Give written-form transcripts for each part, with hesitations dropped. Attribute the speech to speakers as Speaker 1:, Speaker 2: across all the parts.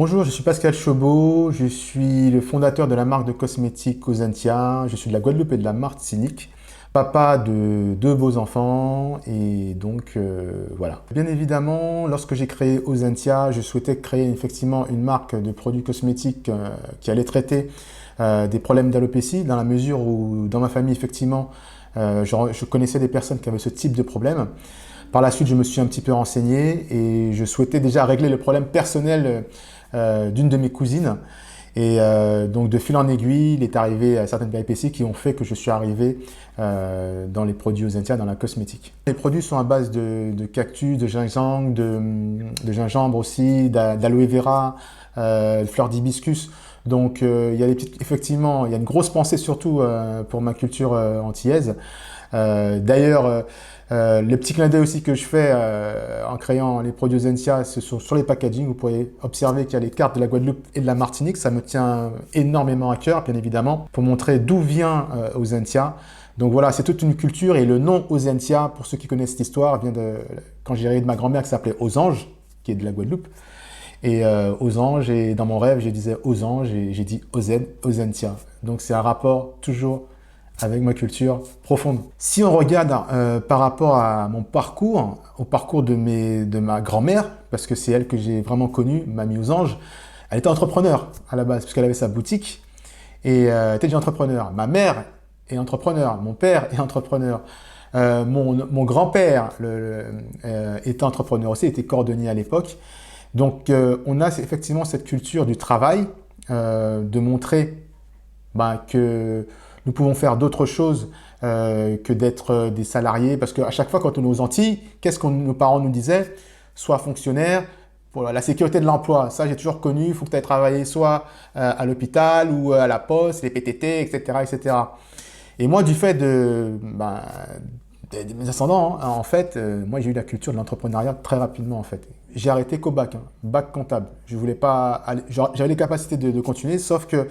Speaker 1: Bonjour, je suis Pascal Chaubeau, je suis le fondateur de la marque de cosmétiques Ozentia, je suis de la Guadeloupe et de la Martinique, papa de deux beaux enfants et donc voilà. Bien évidemment, lorsque j'ai créé Ozentia, je souhaitais créer effectivement une marque de produits cosmétiques qui allait traiter des problèmes d'alopécie dans la mesure où dans ma famille effectivement je connaissais des personnes qui avaient ce type de problème. Par la suite, je me suis un petit peu renseigné et je souhaitais déjà régler le problème personnel d'une de mes cousines. Et donc de fil en aiguille, il est arrivé certaines péripéties qui ont fait que je suis arrivé dans les produits Ozentia, dans la cosmétique. Les produits sont à base de cactus, de gingembre aussi, d'aloe vera, de fleurs d'hibiscus. Donc il y a effectivement, il y a une grosse pensée surtout pour ma culture antillaise. D'ailleurs, le petit clin d'œil aussi que je fais en créant les produits Ozentia, ce sont sur les packaging. Vous pourrez observer qu'il y a les cartes de la Guadeloupe et de la Martinique. Ça me tient énormément à cœur, bien évidemment, pour montrer d'où vient Ozentia. Donc voilà, c'est toute une culture et le nom Ozentia, pour ceux qui connaissent cette histoire, vient de quand j'ai hérité de ma grand-mère qui s'appelait Osange, qui est de la Guadeloupe. Et Osange, et dans mon rêve, je disais Osange et j'ai dit Ozentia. Donc c'est un rapport toujours avec ma culture profonde. Si on regarde par rapport à mon parcours, au parcours de ma grand-mère, parce que c'est elle que j'ai vraiment connue, Mamie aux Anges, elle était entrepreneur à la base, puisqu'elle avait sa boutique et était déjà entrepreneur. Ma mère est entrepreneur, mon père est entrepreneur. Mon grand-père était entrepreneur aussi, était cordonnier à l'époque. Donc on a effectivement cette culture du travail, de montrer que nous pouvons faire d'autres choses que d'être des salariés. Parce qu'à chaque fois, quand on est aux Antilles, qu'est-ce que nos parents nous disaient? Sois fonctionnaire pour la sécurité de l'emploi. Ça, j'ai toujours connu. Il faut que tu ailles travailler soit à l'hôpital ou à la poste, les PTT, etc., etc. Et moi, du fait de mes ascendants, hein, en fait, moi, j'ai eu la culture de l'entrepreneuriat très rapidement, en fait. J'ai arrêté qu'au bac, hein, bac comptable. Je voulais pas aller, j'avais les capacités de continuer, sauf que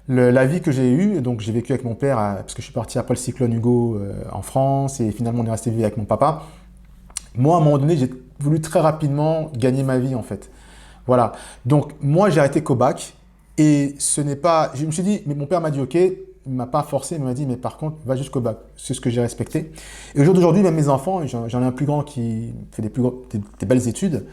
Speaker 1: la vie que j'ai eue, donc j'ai vécu avec mon père, parce que je suis parti après le cyclone Hugo en France, et finalement on est resté vivre avec mon papa. Moi, à un moment donné, j'ai voulu très rapidement gagner ma vie, en fait. Voilà. Donc, moi, j'ai arrêté qu'au bac, et ce n'est pas... Je me suis dit, mais mon père m'a dit, OK, il ne m'a pas forcé, il m'a dit, mais par contre, va jusqu'au bac. C'est ce que j'ai respecté. Et au jour d'aujourd'hui, même mes enfants, j'en ai un plus grand qui fait des belles études,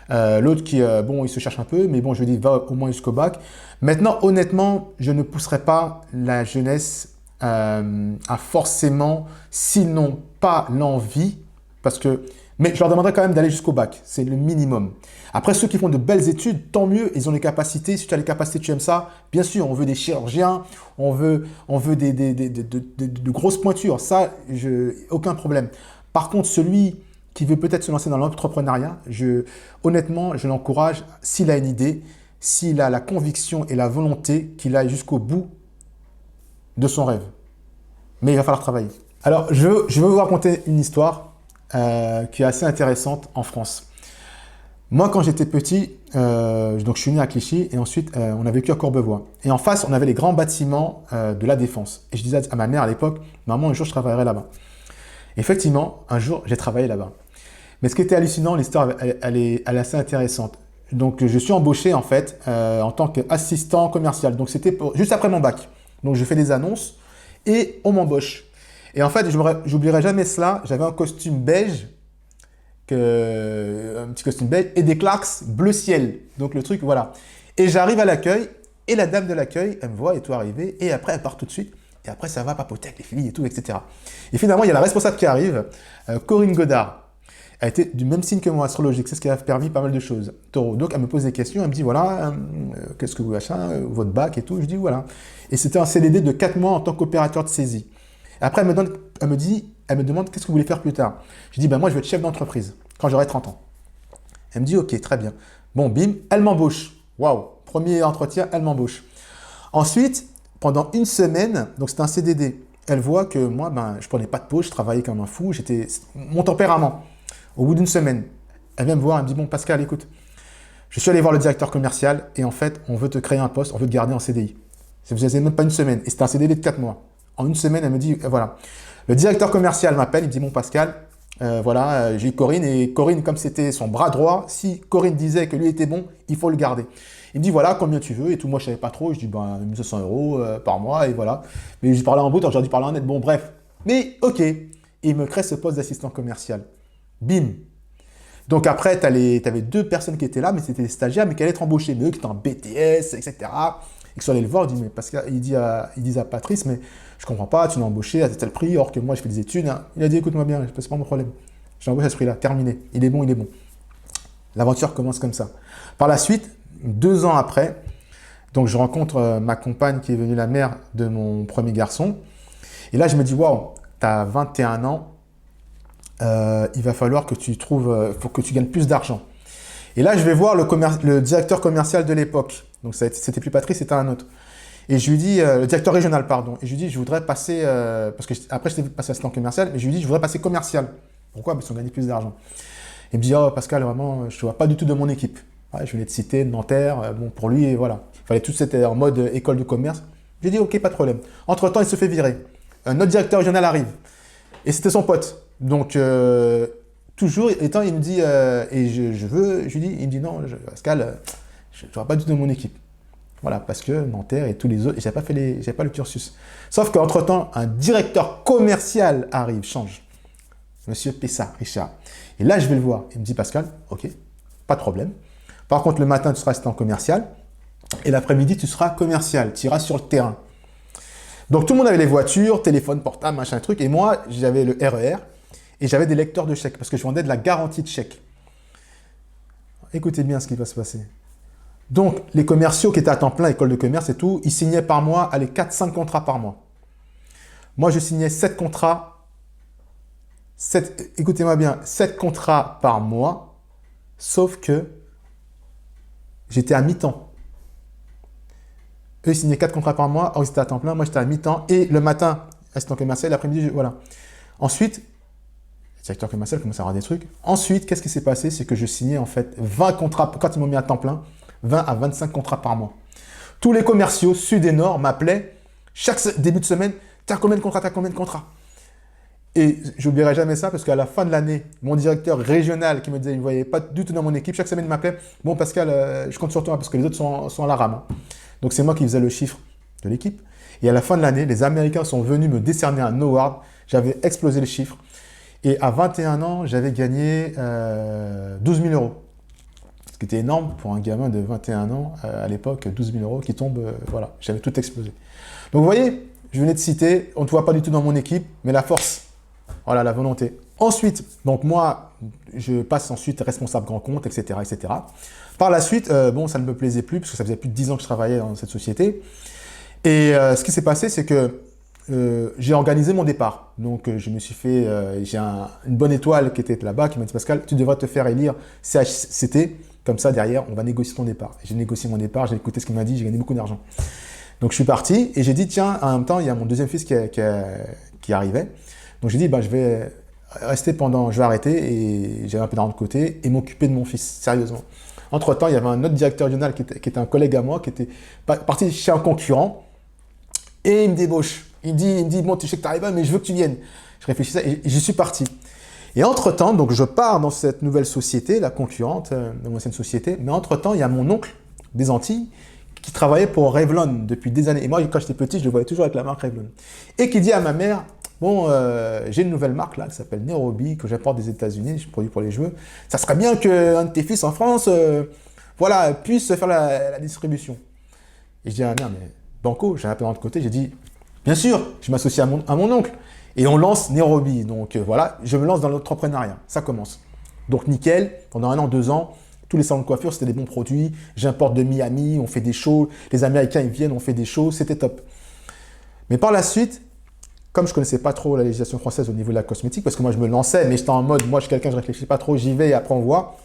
Speaker 1: l'autre qui, bon, il se cherche un peu, mais bon, je lui dis, va au moins jusqu'au bac. Maintenant, honnêtement, je ne pousserai pas la jeunesse à forcément, s'ils n'ont pas l'envie, parce que, mais je leur demanderai quand même d'aller jusqu'au bac, c'est le minimum. Après, ceux qui font de belles études, tant mieux, ils ont les capacités. Si tu as les capacités, tu aimes ça, bien sûr, on veut des chirurgiens, on veut de grosses pointures, ça, aucun problème. Par contre, celui qui veut peut-être se lancer dans l'entrepreneuriat, honnêtement, je l'encourage, s'il a une idée, s'il a la conviction et la volonté, qu'il aille jusqu'au bout de son rêve. Mais il va falloir travailler. Alors, je veux vous raconter une histoire qui est assez intéressante en France. Moi, quand j'étais petit, donc je suis né à Clichy et ensuite on a vécu à Courbevoie. Et en face, on avait les grands bâtiments de la Défense. Et je disais à ma mère à l'époque, maman, un jour je travaillerai là-bas. Effectivement, un jour, j'ai travaillé là-bas. Mais ce qui était hallucinant, l'histoire, elle est assez intéressante. Donc, je suis embauché en fait en tant qu'assistant commercial. Donc, c'était juste après mon bac. Donc, je fais des annonces et on m'embauche. Et en fait, je n'oublierai jamais cela. J'avais un costume beige, un petit costume beige et des Clarks bleu ciel. Donc, le truc, voilà. Et j'arrive à l'accueil et la dame de l'accueil, elle me voit et tout arriver. Et après, elle part tout de suite. Et après, ça va papoter avec les filles et tout, etc. Et finalement, il y a la responsable qui arrive, Corinne Godard. Elle était du même signe que moi, astrologique. C'est ce qui a permis pas mal de choses. Taureau. Donc, elle me pose des questions. Elle me dit, voilà, qu'est-ce que vous achetez, votre bac et tout. Je dis, voilà. Et c'était un CDD de 4 mois en tant qu'opérateur de saisie. Et après, elle me demande, qu'est-ce que vous voulez faire plus tard? Je dis, ben moi, je veux être chef d'entreprise quand j'aurai 30 ans. Elle me dit, OK, très bien. Bon, bim, elle m'embauche. Waouh, premier entretien, elle m'embauche. Ensuite, pendant une semaine, donc c'était un CDD, elle voit que moi, je prenais pas de pause, je travaillais comme un fou, j'étais mon tempérament. Au bout d'une semaine, elle vient me voir, elle me dit, bon Pascal, écoute, je suis allé voir le directeur commercial et en fait, on veut te créer un poste, on veut te garder en CDI. Ça faisait même pas une semaine et c'était un CDD de 4 mois. En une semaine, elle me dit, voilà. Le directeur commercial m'appelle, il me dit, bon Pascal, Voilà, j'ai eu Corinne et Corinne, comme c'était son bras droit, si Corinne disait que lui était bon, il faut le garder. Il me dit voilà, combien tu veux et tout. Moi, je savais pas trop. Je dis ben 1200 euros par mois et voilà. Mais je parlais en brut, j'aurais dû parler en net. Bon, bref. Mais ok. Et il me crée ce poste d'assistant commercial. Bim. Donc après, t'avais deux personnes qui étaient là, mais c'était des stagiaires, mais qui allaient être embauchés. Mais eux qui étaient en BTS, etc. Et qui sont allés le voir, ils disent à Patrice, mais je comprends pas, tu l'as embauché à tel prix, or que moi je fais des études. Hein. Il a dit écoute-moi bien, c'est pas mon problème. Je l'embauche à ce prix-là, terminé. Il est bon, il est bon. L'aventure commence comme ça. Par la suite, 2 ans après, donc je rencontre ma compagne qui est devenue la mère de mon premier garçon. Et là, je me dis, waouh, tu as 21 ans, il va falloir que tu trouves, faut que tu gagnes plus d'argent. Et là, je vais voir le directeur commercial de l'époque. Donc, c'était plus Patrice, c'était un autre. Et je lui dis, le directeur régional, pardon. Et je lui dis, je voudrais passer, parce que après, j'étais passé assistant commercial, mais je lui dis, je voudrais passer commercial. Pourquoi? Parce qu'on gagne plus d'argent. Il me dit, oh Pascal, vraiment, je ne vois pas du tout de mon équipe. Ouais, je venais de citer Nanterre, bon, pour lui, voilà. Il fallait tout, c'était en mode école de commerce. J'ai dit, ok, pas de problème. Entre-temps, il se fait virer. Un autre directeur régional arrive. Et c'était son pote. Donc, toujours, étant, il me dit, et je lui dis, il me dit, non, Pascal, je ne vois pas du tout de mon équipe. Voilà, parce que Nanterre et tous les autres, j'avais pas le cursus. Sauf qu'entre-temps, un directeur commercial arrive, change. Monsieur Pessa, Richard. Et là, je vais le voir. Il me dit, Pascal, ok, pas de problème. Par contre, le matin, tu seras assistant commercial. Et l'après-midi, tu seras commercial. Tu iras sur le terrain. Donc, tout le monde avait les voitures, téléphone portable, machin, truc. Et moi, j'avais le RER et j'avais des lecteurs de chèques parce que je vendais de la garantie de chèques. Écoutez bien ce qui va se passer. Donc, les commerciaux qui étaient à temps plein, école de commerce et tout, ils signaient par mois, allez, 4-5 contrats par mois. Moi, je signais 7 contrats. Écoutez-moi bien, 7 contrats par mois, sauf que j'étais à mi-temps. Eux, ils signaient 4 contrats par mois, or ils étaient à temps plein, moi j'étais à mi-temps, et le matin, assistant commercial, l'après-midi, voilà. Ensuite, le directeur commercial commençait à avoir des trucs. Ensuite, qu'est-ce qui s'est passé? C'est que je signais en fait 20 contrats, quand ils m'ont mis à temps plein, 20 à 25 contrats par mois. Tous les commerciaux, sud et nord, m'appelaient chaque début de semaine, t'as combien de contrats, t'as combien de contrats? Et je n'oublierai jamais ça parce qu'à la fin de l'année, mon directeur régional qui me disait qu'il ne voyait pas du tout dans mon équipe, chaque semaine il m'appelait, bon Pascal, je compte sur toi parce que les autres sont à la rame. Hein. Donc c'est moi qui faisais le chiffre de l'équipe. Et à la fin de l'année, les Américains sont venus me décerner un award. J'avais explosé le chiffre. Et à 21 ans, j'avais gagné 12 000 euros. Ce qui était énorme pour un gamin de 21 ans à l'époque, 12 000 euros qui tombent, voilà, j'avais tout explosé. Donc vous voyez, je venais de citer, on ne te voit pas du tout dans mon équipe, mais la force. Voilà, la volonté. Ensuite, donc moi, je passe ensuite responsable grand compte, etc., etc. Par la suite, bon, ça ne me plaisait plus, parce que ça faisait plus de 10 ans que je travaillais dans cette société. Et ce qui s'est passé, c'est que j'ai organisé mon départ. Donc, je me suis fait, j'ai une bonne étoile qui était là-bas, qui m'a dit, Pascal, tu devrais te faire élire CHCT, comme ça, derrière, on va négocier ton départ. J'ai négocié mon départ, j'ai écouté ce qu'il m'a dit, j'ai gagné beaucoup d'argent. Donc, je suis parti, et j'ai dit, tiens, en même temps, il y a mon deuxième fils qui arrivait. Donc j'ai dit, bah, je vais arrêter et j'avais un peu d'argent de côté et m'occuper de mon fils, sérieusement. Entre-temps, il y avait un autre directeur régional qui était un collègue à moi, qui était parti chez un concurrent et il me débauche. Il me dit, bon, tu sais que tu arrives, mais je veux que tu viennes. Je réfléchissais et j'y suis parti. Et entre-temps, donc je pars dans cette nouvelle société, la concurrente de mon ancienne société, mais entre-temps, il y a mon oncle des Antilles qui travaillait pour Revlon depuis des années. Et moi, quand j'étais petit, je le voyais toujours avec la marque Revlon. Et qui dit à ma mère, bon, j'ai une nouvelle marque là qui s'appelle Nairobi, que j'apporte des États-Unis, je produis pour les cheveux. Ça serait bien qu'un de tes fils en France voilà, puisse faire la distribution. Et je dis, ah merde, mais Banco, j'ai un peu de côté, j'ai dit, bien sûr, je m'associe à mon oncle. Et on lance Nairobi. Donc voilà, je me lance dans l'entrepreneuriat. Ça commence. Donc nickel, pendant 1 an, 2 ans, tous les salons de coiffure, c'était des bons produits. J'importe de Miami, on fait des shows. Les Américains, ils viennent, on fait des shows. C'était top. Mais par la suite, comme je ne connaissais pas trop la législation française au niveau de la cosmétique, parce que moi je me lançais, mais j'étais en mode, moi je suis quelqu'un, je ne réfléchis pas trop, j'y vais et après on voit.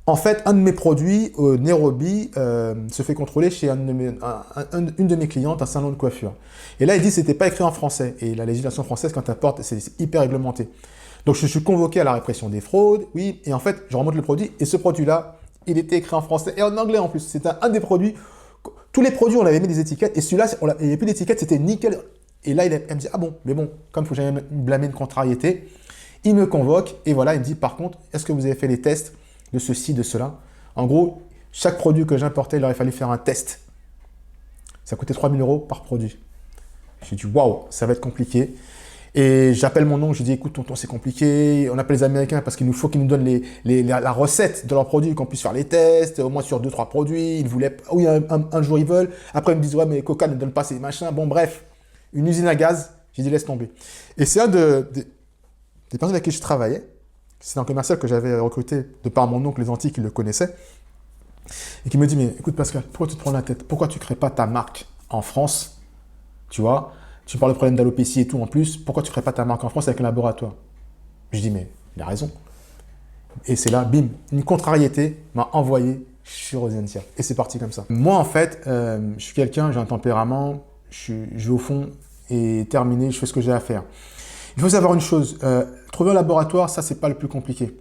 Speaker 1: En fait, un de mes produits, Nairobi, se fait contrôler chez une de mes clientes, un salon de coiffure. Et là, il dit que ce n'était pas écrit en français. Et la législation française, quand tu importes, c'est hyper réglementé. Donc je suis convoqué à la répression des fraudes, oui, et en fait, je remonte le produit, et ce produit-là, il était écrit en français et en anglais en plus. C'était un des produits, tous les produits, on avait mis des étiquettes, et celui-là, il n'y avait plus d'étiquette, c'était nickel. Et là, elle me dit, ah bon, mais bon, comme il faut jamais blâmer une contrariété, Il me convoque et voilà, il me dit par contre, est-ce que vous avez fait les tests de ceci, de cela? En gros, chaque produit que j'importais, il aurait fallu faire un test. Ça coûtait 3 000 € par produit. J'ai dit waouh, ça va être compliqué. Et j'appelle mon oncle, je dis écoute tonton, c'est compliqué. On appelle les Américains parce qu'il nous faut qu'ils nous donnent la recette de leurs produits, qu'on puisse faire les tests, au moins sur 2-3 produits. Ils voulaient, oui, un jour ils veulent. Après ils me disent ouais mais Coca ne donne pas ces machins. Bon bref, une usine à gaz. J'ai dit laisse tomber. Et c'est un des personnes avec qui je travaillais. C'est un commercial que j'avais recruté de par mon oncle les Antilles qui le connaissait. Et qui me dit mais écoute Pascal, pourquoi tu te prends la tête? Pourquoi tu ne crées pas ta marque en France? Tu vois? Tu parles de problème d'alopécie et tout en plus, pourquoi tu ne ferais pas ta marque en France avec un laboratoire? Je dis, mais il a raison. Et c'est là, bim, une contrariété m'a envoyé sur Rosentia. Et c'est parti comme ça. Moi, en fait, je suis quelqu'un, j'ai un tempérament, je vais au fond et terminé, je fais ce que j'ai à faire. Il faut savoir une chose, trouver un laboratoire, ça, c'est pas le plus compliqué.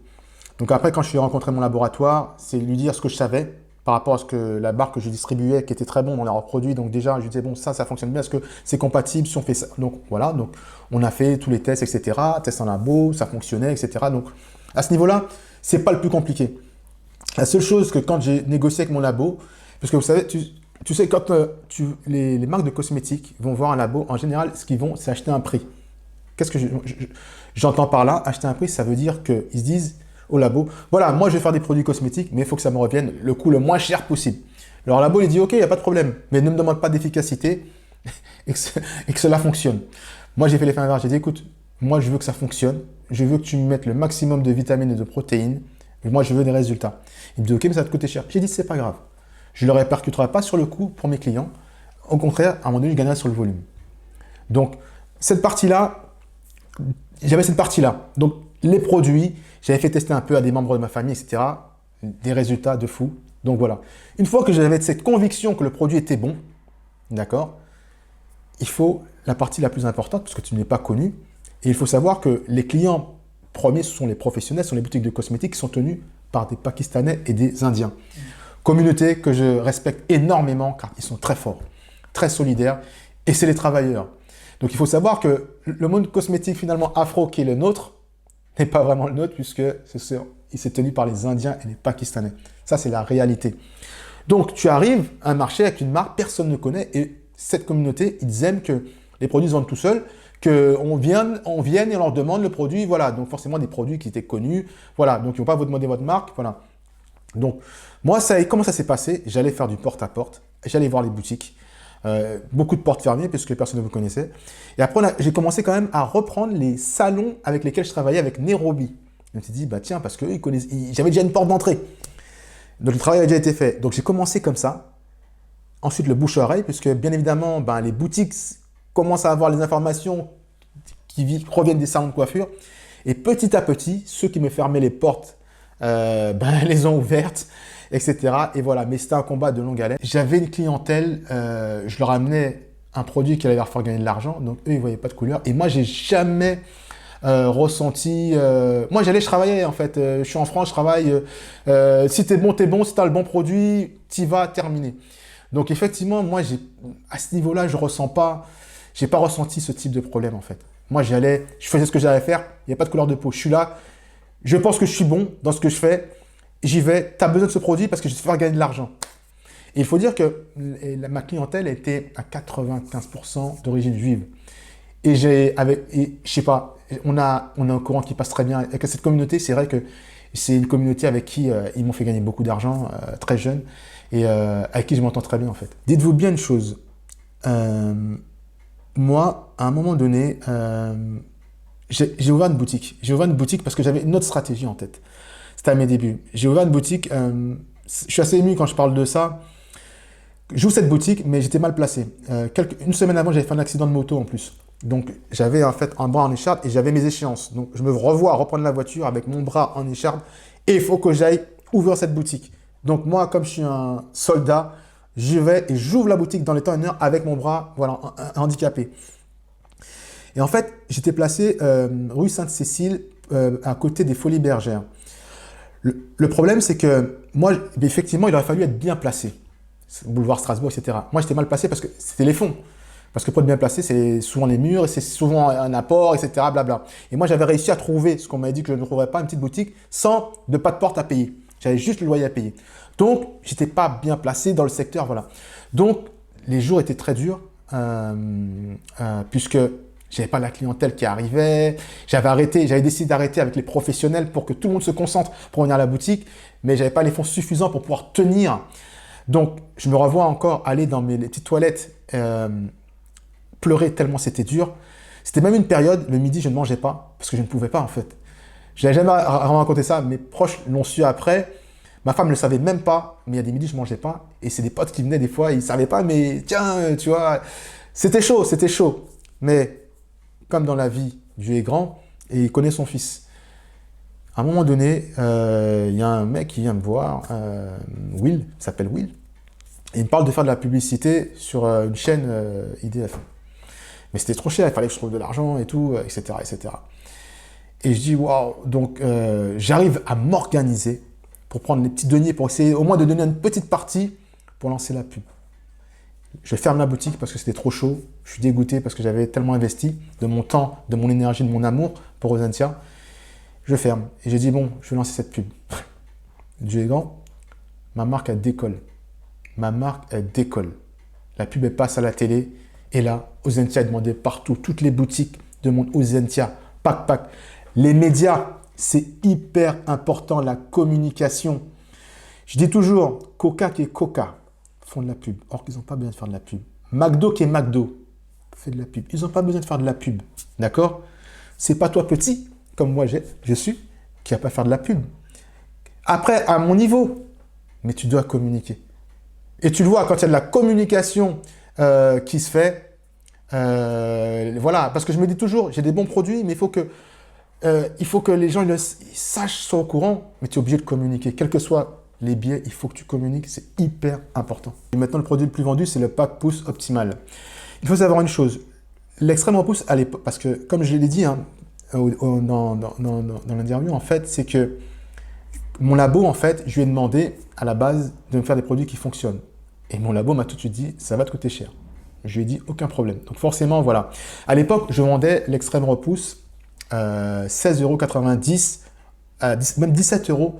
Speaker 1: Donc après, quand je suis rencontré mon laboratoire, c'est lui dire ce que je savais, par rapport à ce que la barre que je distribuais, qui était très bon, on l'a reproduit. Donc déjà, je disais, bon, ça fonctionne bien, est-ce que c'est compatible si on fait ça? Donc voilà, donc on a fait tous les tests, etc. Tests en labo, ça fonctionnait, etc. Donc à ce niveau-là, c'est pas le plus compliqué. La seule chose que quand j'ai négocié avec mon labo, parce que vous savez, tu sais, quand les marques de cosmétiques vont voir un labo, en général, ce qu'ils vont, c'est acheter un prix. Qu'est-ce que j'entends par là? Acheter un prix, ça veut dire qu'ils se disent, au labo, voilà, moi je vais faire des produits cosmétiques, mais il faut que ça me revienne le coût le moins cher possible. Alors, le labo, il dit, ok, il n'y a pas de problème, mais ne me demande pas d'efficacité et que cela fonctionne. Moi, j'ai fait l'effet inverse, j'ai dit, écoute, moi je veux que ça fonctionne, je veux que tu me mettes le maximum de vitamines et de protéines, et moi je veux des résultats. Il me dit, ok, mais ça va te coûter cher. J'ai dit, c'est pas grave. Je ne le répercuterai pas sur le coût pour mes clients. Au contraire, à un moment donné, je gagnerai sur le volume. Donc, cette partie-là, j'avais cette partie-là. Donc, les produits, j'avais fait tester un peu à des membres de ma famille, etc. Des résultats de fou. Donc voilà. Une fois que j'avais cette conviction que le produit était bon, d'accord, il faut la partie la plus importante, parce que tu n'es pas connu. Et il faut savoir que les clients premiers, ce sont les professionnels, ce sont les boutiques de cosmétiques qui sont tenues par des Pakistanais et des Indiens. Communauté que je respecte énormément car ils sont très forts, très solidaires et c'est les travailleurs. Donc il faut savoir que le monde cosmétique finalement afro qui est le nôtre n'est pas vraiment le nôtre puisque il s'est tenu par les Indiens et les Pakistanais. Ça c'est la réalité. Donc tu arrives à un marché avec une marque, personne ne connaît et cette communauté, ils aiment que les produits se vendent tout seuls, qu'on vienne et on leur demande le produit, voilà. Donc forcément des produits qui étaient connus, voilà. Donc ils ne vont pas vous demander votre marque, voilà. Donc moi, comment ça s'est passé? J'allais faire du porte-à-porte, j'allais voir les boutiques, beaucoup de portes fermées puisque les personnes ne me connaissaient. Et après, j'ai commencé quand même à reprendre les salons avec lesquels je travaillais avec Nairobi. Je me suis dit, bah tiens, parce que j'avais déjà une porte d'entrée. Donc le travail avait déjà été fait. Donc j'ai commencé comme ça. Ensuite, le bouche-oreille, puisque bien évidemment, les boutiques commencent à avoir les informations qui proviennent des salons de coiffure. Et petit à petit, ceux qui me fermaient les portes, les ont ouvertes, etc. Et voilà, mais c'était un combat de longue haleine. J'avais une clientèle, je leur amenais un produit qui allait leur faire gagner de l'argent, donc eux, ils ne voyaient pas de couleur. Et moi, j'ai jamais ressenti... moi, je travaillais en fait. Je suis en France, je travaille. Si t'es bon, si t'as le bon produit, t'y vas, terminé. Donc effectivement, moi, à ce niveau-là, j'ai pas ressenti ce type de problème en fait. Moi, je faisais ce que j'avais à faire, il n'y a pas de couleur de peau. Je suis là, je pense que je suis bon dans ce que je fais, j'y vais, tu as besoin de ce produit parce que je vais te faire gagner de l'argent. Et il faut dire que ma clientèle était à 95% d'origine juive. Et je sais pas, on a un courant qui passe très bien. Avec cette communauté, c'est vrai que c'est une communauté avec qui ils m'ont fait gagner beaucoup d'argent, très jeune, et avec qui je m'entends très bien en fait. Dites-vous bien une chose, moi, à un moment donné, j'ai ouvert une boutique. J'ai ouvert une boutique parce que j'avais une autre stratégie en tête. C'était à mes débuts. J'ai ouvert une boutique, je suis assez ému quand je parle de ça. J'ouvre cette boutique, mais j'étais mal placé. Une semaine avant, j'avais fait un accident de moto en plus. Donc, j'avais en fait un bras en écharpe et j'avais mes échéances. Donc, je me revois reprendre la voiture avec mon bras en écharpe et il faut que j'aille ouvrir cette boutique. Donc, moi, comme je suis un soldat, j'y vais et j'ouvre la boutique dans les temps et heure avec mon bras handicapé. Et en fait, j'étais placé rue Sainte-Cécile, à côté des Folies Bergères. Le problème, c'est que moi, effectivement, il aurait fallu être bien placé. Boulevard Strasbourg, etc. Moi, j'étais mal placé parce que c'était les fonds. Parce que pour être bien placé, c'est souvent les murs, et c'est souvent un apport, etc. Blabla. Et moi, j'avais réussi à trouver ce qu'on m'avait dit que je ne trouverais pas, une petite boutique, sans pas de porte à payer. J'avais juste le loyer à payer. Donc, je n'étais pas bien placé dans le secteur, voilà. Donc, les jours étaient très durs, puisque je n'avais pas la clientèle qui arrivait. J'avais décidé d'arrêter avec les professionnels pour que tout le monde se concentre pour venir à la boutique, mais je n'avais pas les fonds suffisants pour pouvoir tenir. Donc, je me revois encore aller dans les petites toilettes, pleurer tellement c'était dur. C'était même une période, le midi, je ne mangeais pas, parce que je ne pouvais pas en fait. Je n'avais jamais raconté ça, mes proches l'ont su après. Ma femme ne le savait même pas, mais il y a des midis, je ne mangeais pas. Et c'est des potes qui venaient des fois, ils ne savaient pas, mais tiens, tu vois, c'était chaud, c'était chaud. Mais comme dans la vie, Dieu est grand et il connaît son fils. À un moment donné, il y a un mec qui vient me voir, Will, il s'appelle Will, et il me parle de faire de la publicité sur une chaîne IDF. Mais c'était trop cher, il fallait que je trouve de l'argent et tout, etc., etc. Et je dis, waouh, donc j'arrive à m'organiser pour prendre les petits deniers, pour essayer au moins de donner une petite partie pour lancer la pub. Je ferme la boutique parce que c'était trop chaud. Je suis dégoûté parce que j'avais tellement investi de mon temps, de mon énergie, de mon amour pour Ozentia. Je ferme. Et j'ai dit, bon, je vais lancer cette pub. Dieu est grand, ma marque, elle décolle. Ma marque, elle décolle. La pub, elle passe à la télé. Et là, Ozentia est demandé partout. Toutes les boutiques demandent Ozentia. Pack. Les médias, c'est hyper important, la communication. Je dis toujours, Coca qui est Coca font de la pub. Or qu'ils n'ont pas besoin de faire de la pub. McDo qui est McDo fait de la pub. Ils n'ont pas besoin de faire de la pub. D'accord? C'est pas toi petit, comme moi je suis, qui n'a pas à faire de la pub. Après, à mon niveau, mais tu dois communiquer. Et tu le vois, quand il y a de la communication qui se fait, voilà, parce que je me dis toujours, j'ai des bons produits, mais il faut que les gens ils sachent, soient au courant, mais tu es obligé de communiquer. Quels que soient les biais, il faut que tu communiques, c'est hyper important. Et maintenant, le produit le plus vendu, c'est le pack pouce optimal. Il faut savoir une chose, l'extrême repousse à l'époque, parce que comme je l'ai dit hein, dans l'interview, en fait, c'est que mon labo, en fait, je lui ai demandé à la base de me faire des produits qui fonctionnent. Et mon labo m'a tout de suite dit, ça va te coûter cher. Je lui ai dit, aucun problème. Donc forcément, voilà. À l'époque, je vendais l'extrême repousse 16,90 €, même 17 €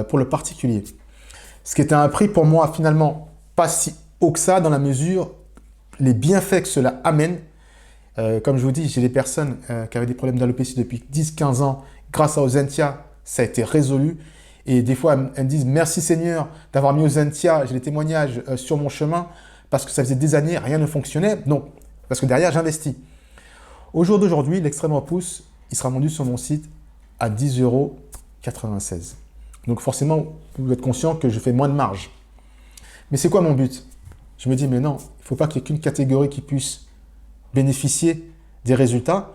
Speaker 1: pour le particulier. Ce qui était un prix pour moi finalement pas si haut que ça dans la mesure les bienfaits que cela amène. Comme je vous dis, j'ai des personnes qui avaient des problèmes d'alopécie depuis 10-15 ans. Grâce à Ozentia, ça a été résolu. Et des fois, elles me disent merci Seigneur d'avoir mis Ozentia. J'ai des témoignages sur mon chemin parce que ça faisait des années, rien ne fonctionnait. Non, parce que derrière, j'investis. Au jour d'aujourd'hui, l'extrême repousse, il sera vendu sur mon site à 10,96 €. Donc forcément, vous êtes conscient que je fais moins de marge. Mais c'est quoi mon but? Je me dis, mais non, il ne faut pas qu'il y ait qu'une catégorie qui puisse bénéficier des résultats,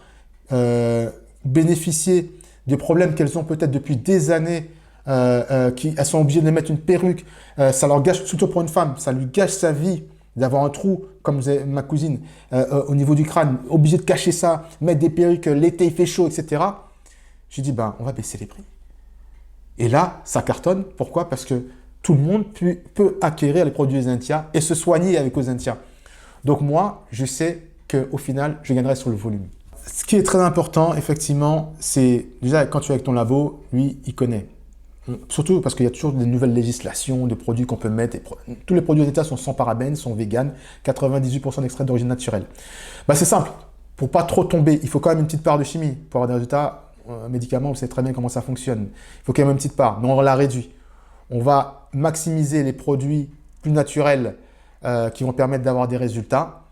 Speaker 1: bénéficier des problèmes qu'elles ont peut-être depuis des années, elles sont obligées de mettre une perruque, ça leur gâche, surtout pour une femme, ça lui gâche sa vie d'avoir un trou, comme ma cousine, au niveau du crâne, obligée de cacher ça, mettre des perruques, l'été il fait chaud, etc. J'ai dit, ben, on va baisser les prix. Et là, ça cartonne. Pourquoi? Parce que tout le monde peut acquérir les produits Ozentia et se soigner avec Ozentia. Donc moi, je sais qu'au final, je gagnerai sur le volume. Ce qui est très important, effectivement, c'est déjà quand tu es avec ton labo, lui, il connaît. Surtout parce qu'il y a toujours des nouvelles législations de produits qu'on peut mettre. Tous les produits Ozentia sont sans parabènes, sont véganes, 98% d'extraits d'origine naturelle. Bah, c'est simple. Pour pas trop tomber, il faut quand même une petite part de chimie pour avoir des résultats. Médicaments, vous savez très bien comment ça fonctionne. Il faut quand même une petite part, mais on la réduit. On va maximiser les produits plus naturels qui vont permettre d'avoir des résultats.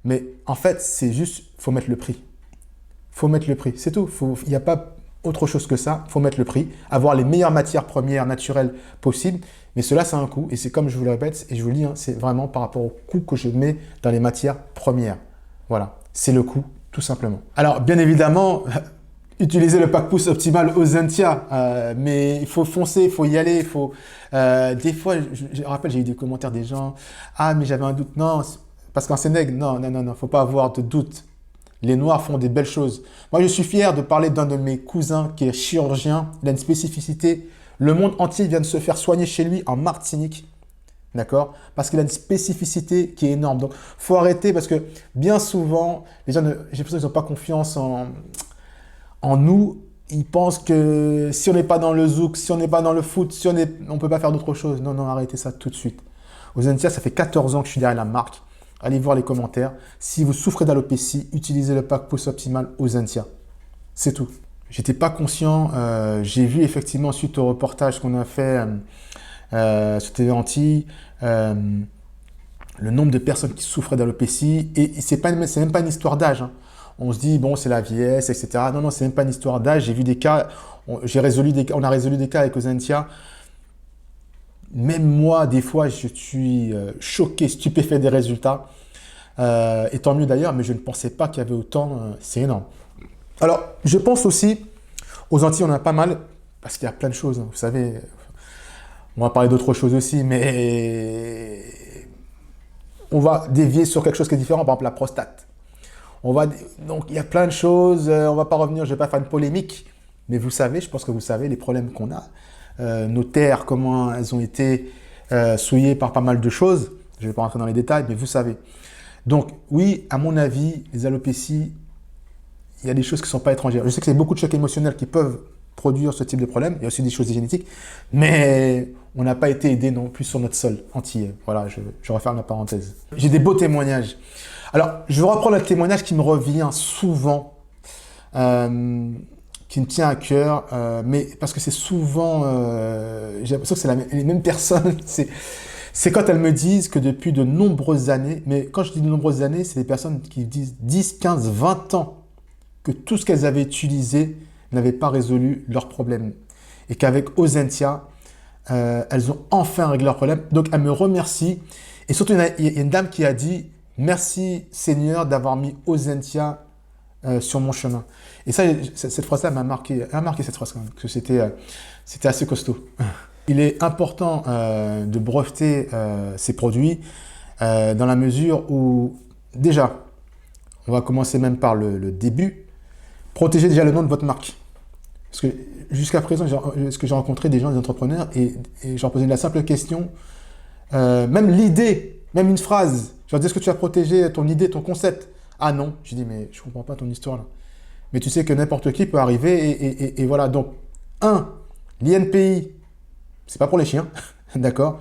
Speaker 1: Mais en fait, c'est juste, il faut mettre le prix. Il faut mettre le prix, c'est tout. Il n'y a pas autre chose que ça. Il faut mettre le prix, avoir les meilleures matières premières naturelles possibles. Mais cela, c'est un coût. Et c'est comme je vous le répète, et je vous le dis, hein, c'est vraiment par rapport au coût que je mets dans les matières premières. Voilà, c'est le coût, tout simplement. Alors, bien évidemment, utilisez le pack pouce optimal Ozentia, mais il faut foncer, il faut y aller, il faut. Des fois, je rappelle, j'ai eu des commentaires des gens. Ah, mais j'avais un doute. Non, parce qu'en Sénègue, non, faut pas avoir de doute. Les Noirs font des belles choses. Moi, je suis fier de parler d'un de mes cousins qui est chirurgien. Il a une spécificité. Le monde entier vient de se faire soigner chez lui en Martinique D'accord? Parce qu'il a une spécificité qui est énorme. Donc, faut arrêter parce que bien souvent, les gens, j'ai l'impression qu'ils n'ont pas confiance en nous. Ils pensent que si on n'est pas dans le zouk, si on n'est pas dans le foot, si on ne peut pas faire d'autre chose. Non, non, arrêtez ça tout de suite. Ozentia, ça fait 14 ans que je suis derrière la marque. Allez voir les commentaires. Si vous souffrez d'alopécie, utilisez le pack Pousse Optimal Ozentia. C'est tout. J'étais pas conscient. J'ai vu effectivement suite au reportage qu'on a fait sur TV Antilles, le nombre de personnes qui souffraient d'alopécie. Et c'est même pas une histoire d'âge. Hein. On se dit, bon, c'est la vieillesse, etc. Non, non, c'est même pas une histoire d'âge. J'ai vu des cas, on a résolu des cas avec Ozentia. Même moi, des fois, je suis choqué, stupéfait des résultats. Et tant mieux d'ailleurs, mais je ne pensais pas qu'il y avait autant. C'est énorme. Alors, je pense aussi, aux Antilles, on en a pas mal, parce qu'il y a plein de choses. Hein, vous savez, on va parler d'autres choses aussi, mais on va dévier sur quelque chose qui est différent, par exemple la prostate. Donc, il y a plein de choses. On ne va pas revenir, je ne vais pas faire une polémique, mais vous savez, je pense que vous savez les problèmes qu'on a. Nos terres, comment elles ont été souillées par pas mal de choses. Je ne vais pas rentrer dans les détails, mais vous savez. Donc, oui, à mon avis, les alopécies, il y a des choses qui ne sont pas étrangères. Je sais que c'est beaucoup de chocs émotionnels qui peuvent produire ce type de problème. Il y a aussi des choses génétiques. Mais on n'a pas été aidé non plus sur notre sol antillais. Voilà, je referme la parenthèse. J'ai des beaux témoignages. Alors, je vais reprendre un témoignage qui me revient souvent, qui me tient à cœur, mais parce que c'est souvent, j'ai l'impression que c'est les mêmes personnes. C'est quand elles me disent que depuis de nombreuses années, mais quand je dis de nombreuses années, c'est des personnes qui disent 10, 15, 20 ans que tout ce qu'elles avaient utilisé n'avait pas résolu leurs problèmes. Et qu'avec Ozentia, elles ont enfin réglé leurs problèmes. Donc, elles me remercient. Et surtout, il y a une dame qui a dit « Merci Seigneur d'avoir mis Ozentia sur mon chemin. » Et ça, cette phrase-là m'a marqué cette phrase quand même, parce que c'était assez costaud. Il est important de breveter ces produits dans la mesure où, déjà, on va commencer même par le début, protégez déjà le nom de votre marque. Parce que jusqu'à présent, j'ai rencontré des gens, des entrepreneurs, et je leur posais la simple question, même l'idée, même une phrase, je leur dis, est-ce que tu as protégé ton idée, ton concept? Ah non, je dis, mais je ne comprends pas ton histoire là. Mais tu sais que n'importe qui peut arriver, et voilà. Donc, l'INPI, c'est pas pour les chiens, d'accord?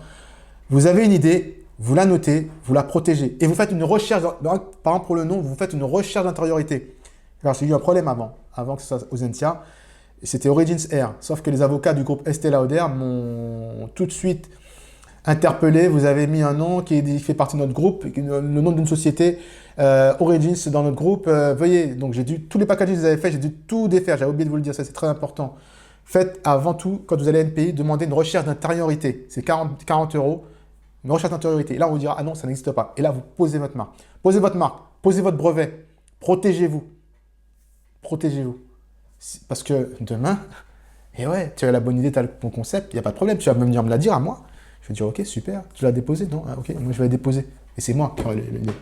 Speaker 1: Vous avez une idée, vous la notez, vous la protégez. Et vous faites une recherche, par exemple pour le nom, vous faites une recherche d'intériorité. Alors, j'ai eu un problème avant que ce soit Ozentia, c'était Origins Air. Sauf que les avocats du groupe Estée Lauder m'ont tout de suite interpellé. Vous avez mis un nom qui fait partie de notre groupe, le nom d'une société, Origins dans notre groupe. Veuillez, donc tous les packages que vous avez fait, j'ai dû tout défaire. J'avais oublié de vous le dire, ça c'est très important. Faites avant tout, quand vous allez à NPI, demandez une recherche d'intériorité. C'est 40 €, une recherche d'intériorité. Et là, on vous dira, ah non, ça n'existe pas. Et là, vous posez votre marque. Posez votre marque, posez votre brevet. Protégez-vous. Protégez-vous. Parce que demain, et ouais, tu as la bonne idée, tu as le bon concept, il n'y a pas de problème. Tu vas même venir me la dire à moi. Je vais dire, ok, super, tu l'as déposé? Non, ah, ok, moi je vais la déposer. Et c'est moi qui aurai l'idée.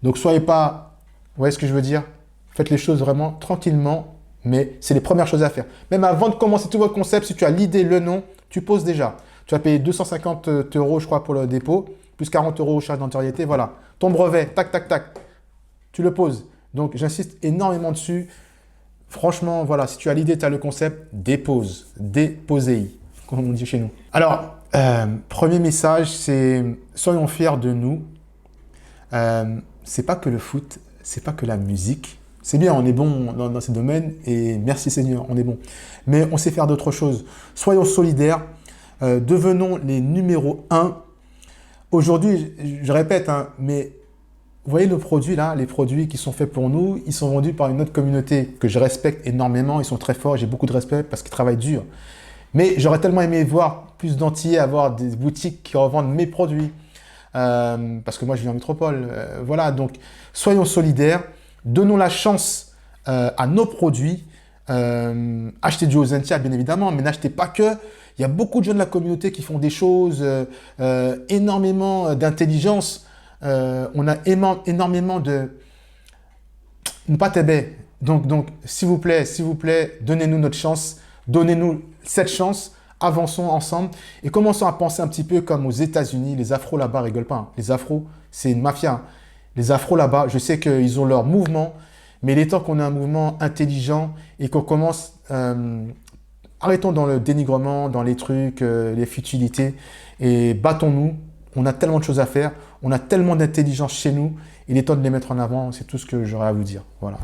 Speaker 1: Donc, soyez pas, vous voyez ce que je veux dire? Faites les choses vraiment tranquillement. Mais c'est les premières choses à faire. Même avant de commencer tout votre concept, si tu as l'idée, le nom, tu poses déjà. Tu vas payer 250 €, je crois, pour le dépôt, plus 40 € aux charges d'antériorité. Voilà. Ton brevet, tac, tac, tac. Tu le poses. Donc, j'insiste énormément dessus. Franchement, voilà, si tu as l'idée, tu as le concept, dépose. Déposez-y, comme on dit chez nous. Alors, premier message, c'est soyons fiers de nous. C'est pas que le foot, c'est pas que la musique. C'est bien, on est bon dans ces domaines et merci Seigneur, on est bon. Mais on sait faire d'autres choses. Soyons solidaires, devenons les numéros 1. Aujourd'hui, je répète, hein, mais vous voyez nos produits là, les produits qui sont faits pour nous, ils sont vendus par une autre communauté que je respecte énormément, ils sont très forts, j'ai beaucoup de respect parce qu'ils travaillent dur. Mais j'aurais tellement aimé voir plus d'Antillais avoir des boutiques qui revendent mes produits. Parce que moi je vis en métropole. Voilà, donc soyons solidaires. Donnons la chance à nos produits. Achetez du Ozentia, bien évidemment, mais n'achetez pas que. Il y a beaucoup de gens de la communauté qui font des choses, énormément d'intelligence. On a énormément de... Pas Donc, s'il vous plaît, donnez-nous notre chance. Donnez-nous cette chance Avançons ensemble et commençons à penser un petit peu comme aux États-Unis. Les Afros là-bas rigolent pas, hein. Les Afros, c'est une mafia, hein. Les Afros là-bas, je sais qu'ils ont leur mouvement, mais il est temps qu'on ait un mouvement intelligent et qu'on commence. Arrêtons dans le dénigrement, dans les trucs, les futilités et battons-nous. On a tellement de choses à faire, on a tellement d'intelligence chez nous. Il est temps de les mettre en avant. C'est tout ce que j'aurais à vous dire. Voilà.